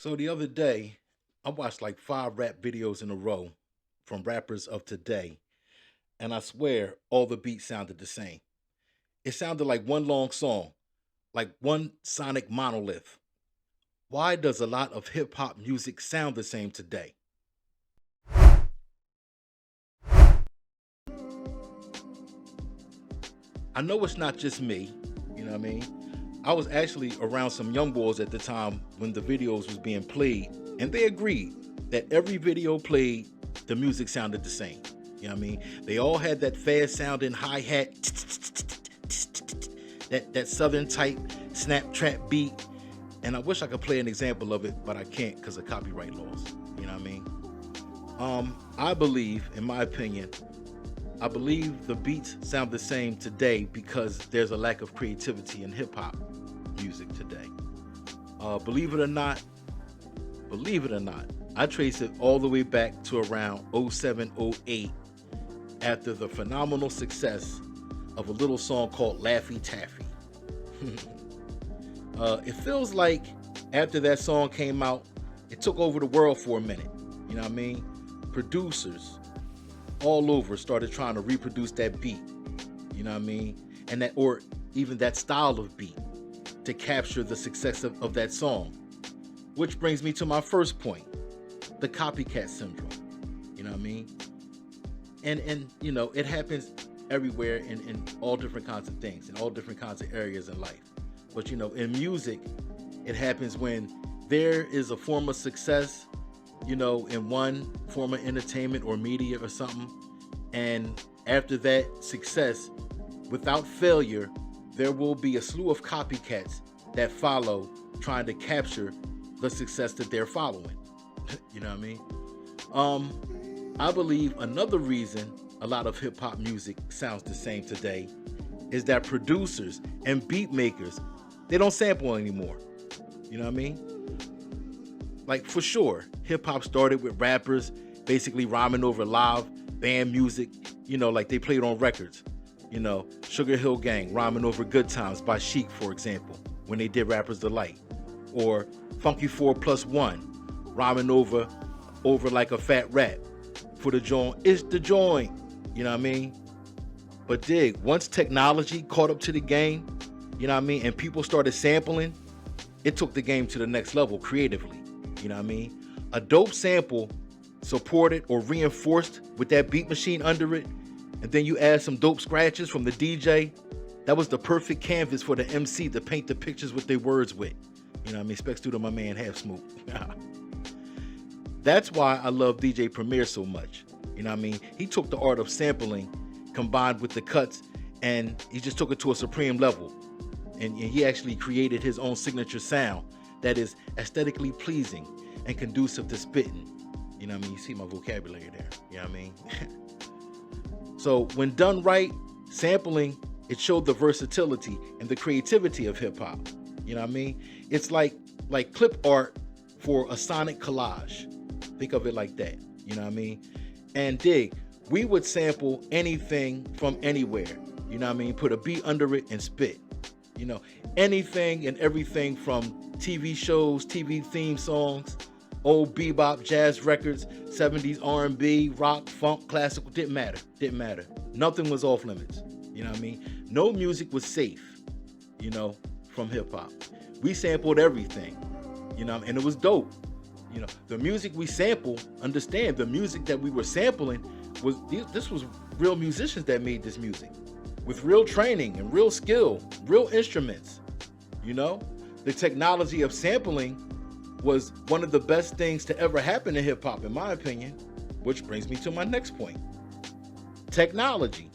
So the other day, I watched like five rap videos in a row from rappers of today, and I swear all the beats sounded the same. It sounded like one long song, like one sonic monolith. Why does a lot of hip hop music sound the same today? I know it's not just me, you know what I mean? I was actually around some young boys at the time when the videos was being played, and they agreed that every video played, the music sounded the same. You know what I mean? They all had that fast sounding hi-hat, that southern type snap trap beat. And I wish I could play an example of it, but I can't because of copyright laws. You know what I mean? I believe, in my opinion, I believe the beats sound the same today because there's a lack of creativity in hip hop music today. Believe it or not, I trace it all the way back to around '07, '08 after the phenomenal success of a little song called Laffy Taffy. It feels like after that song came out, it took over the world for a minute. You know what I mean? Producers all over started trying to reproduce that beat. You know what I mean? And that, or even that style of beat to capture the success of that song. Which brings me to my first point, the copycat syndrome. You know what I mean? And you know, it happens everywhere in all different kinds of things, in all different kinds of areas in life. But you know, in music, it happens when there is a form of success, you know, in one form of entertainment or media or something. And after that success, without failure, there will be a slew of copycats that follow trying to capture the success that they're following. You know what I mean? I believe another reason a lot of hip hop music sounds the same today is that producers and beat makers, they don't sample anymore. You know what I mean? Like, for sure, hip hop started with rappers basically rhyming over live band music, you know, like they played on records. You know, Sugar Hill Gang rhyming over Good Times by Chic, for example, when they did Rapper's Delight. Or Funky 4+1 rhyming over like a fat rap for the joint. It's the joint. You know what I mean? But dig, once technology caught up to the game, you know what I mean, and people started sampling, it took the game to the next level creatively. You know what I mean? A dope sample supported or reinforced with that beat machine under it, and then you add some dope scratches from the DJ, that was the perfect canvas for the MC to paint the pictures with their words with. You know what I mean? Specs due to my man Half Smoke. That's why I love DJ Premier so much. You know what I mean? He took the art of sampling combined with the cuts, and he just took it to a supreme level. And he actually created his own signature sound that is aesthetically pleasing and conducive to spitting. You know what I mean? You see my vocabulary there. You know what I mean? So when done right, sampling, it showed the versatility and the creativity of hip hop. You know what I mean? It's like clip art for a sonic collage. Think of it like that. You know what I mean? And dig, we would sample anything from anywhere. You know what I mean? Put a beat under it and spit. You know, anything and everything from TV shows, TV theme songs, old bebop, jazz records, 70s R&B, rock, funk, classical, didn't matter. Nothing was off limits. You know what I mean? No music was safe, you know, from hip hop. We sampled everything, you know, and it was dope. You know, the music we sampled, understand, the music that we were sampling this was real musicians that made this music with real training and real skill, real instruments. You know, the technology of sampling was one of the best things to ever happen to hip hop, in my opinion, which brings me to my next point. Technology.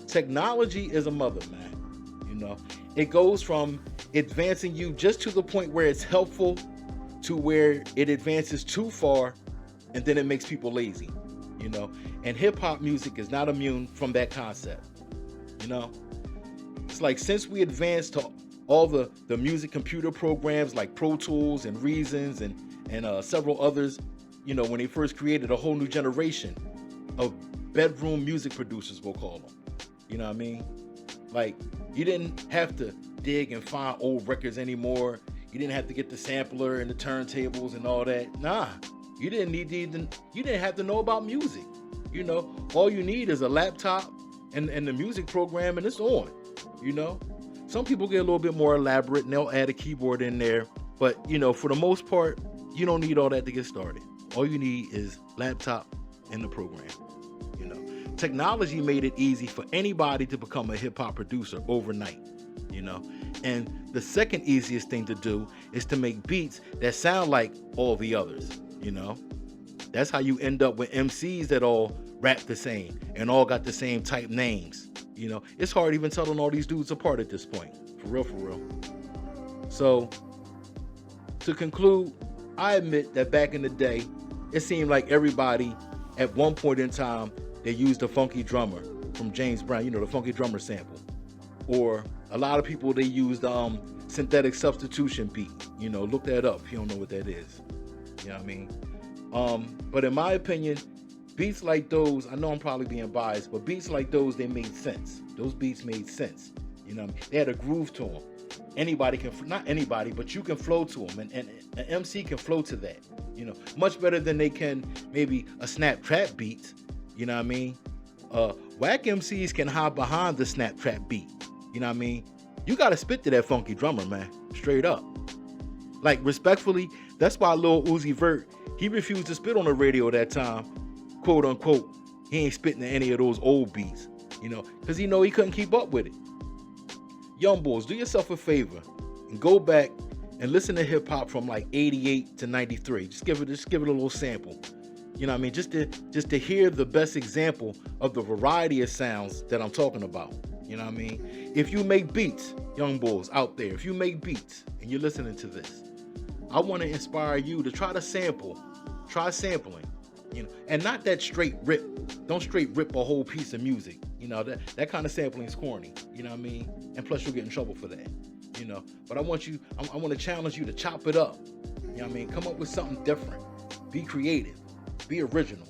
Technology is a mother, man. You know, it goes from advancing you just to the point where it's helpful to where it advances too far and then it makes people lazy, you know, and hip hop music is not immune from that concept. You know, it's like since we advanced to all the music computer programs like Pro Tools and Reasons and several others, you know, when they first created a whole new generation of bedroom music producers, we'll call them. You know what I mean? Like, you didn't have to dig and find old records anymore. You You didn't have to get the sampler and the turntables and all that. Nah, you didn't you didn't have to know about music. You know, all you need is a laptop and the music program, and it's on. You know, some people get a little bit more elaborate and they'll add a keyboard in there, but you know, for the most part, you don't need all that to get started. All you need is laptop and the program. You know, technology made it easy for anybody to become a hip hop producer overnight. You know, and the second easiest thing to do is to make beats that sound like all the others. You know, that's how you end up with MCs that all rap the same and all got the same type names. You know, it's hard even telling all these dudes apart at this point. For real. So, to conclude, I admit that back in the day, it seemed like everybody, at one point in time, they used the Funky Drummer from James Brown, you know, the Funky Drummer sample. Or a lot of people, they used synthetic substitution beat. You know, look that up if you don't know what that is. You know what I mean? But in my opinion, beats like those, I know I'm probably being biased, but beats like those, they made sense. Those beats made sense. You know what I mean? They had a groove to them. Anybody can, not anybody, but you can flow to them, and an MC can flow to that. You know, much better than they can maybe a snap trap beat. You know what I mean? Whack MCs can hide behind the snap trap beat. You know what I mean? You gotta spit to that Funky Drummer, man. Straight up. Like, respectfully, that's why Lil Uzi Vert, he refused to spit on the radio that time. Quote unquote, he ain't spitting to any of those old beats, you know, because he know he couldn't keep up with it. Young boys, do yourself a favor and go back and listen to hip hop from like 88 to 93. Just give it a little sample. You know what I mean? Just to hear the best example of the variety of sounds that I'm talking about. You know what I mean? If you make beats, young boys out there, if you make beats and you're listening to this, I want to inspire you to try sampling. You know, and not that straight rip. Don't straight rip a whole piece of music. You know, that kind of sampling is corny. You know what I mean? And plus you'll get in trouble for that. You know, but I want to challenge you to chop it up. You know what I mean? Come up with something different. Be creative. Be original.